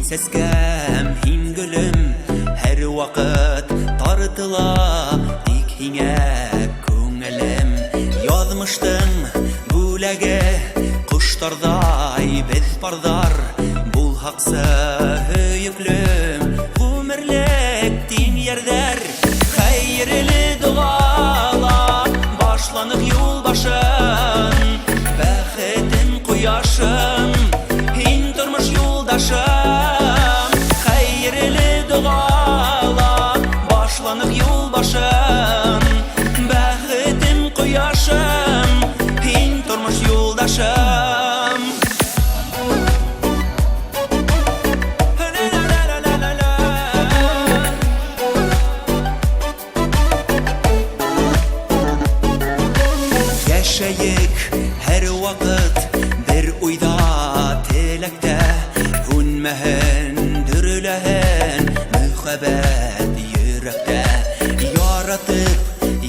Seskem, hin gülüm, her vakit tartıla dik hine köngülüm. Yazmıştım bulege kuşlarday bez pardar, bul haksa höyüklüm, ömürlük din yerder. Hayırlı duala başlanık yol başın, bexitin kuyaşın, hin durmuş yoldaşın. Başın, bəxitim quyaşım, hin turmuş yoldaşım. Yaşayık her vakit bir uyda telekte, hünmehen dürülehen mühabbet yürekte. Yaratıp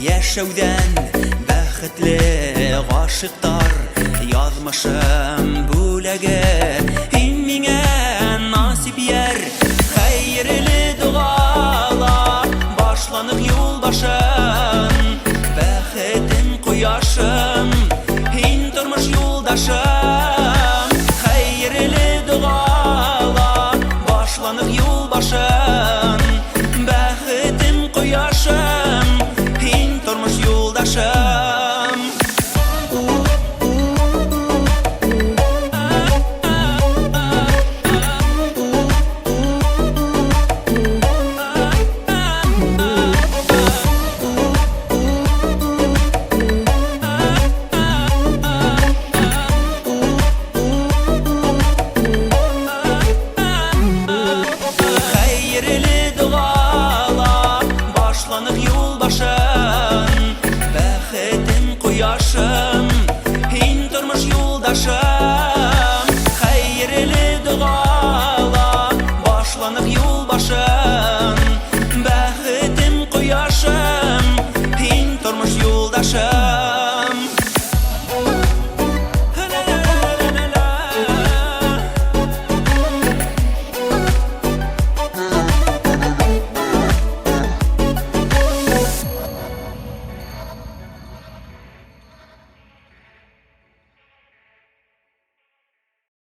yaşavdan bəxtli aşıqlar yazmışım bulege, hin mine nasip yer. Hayırlı duala başlanıp yol başın, bəxitin kuyaşım, hin turmuş yoldaşım. Hayırlı duala başlanıp yol başın, bəxitim kuyaşım, hin turmuş yoldaşım. Hayırlı duala başlanıp yol başın,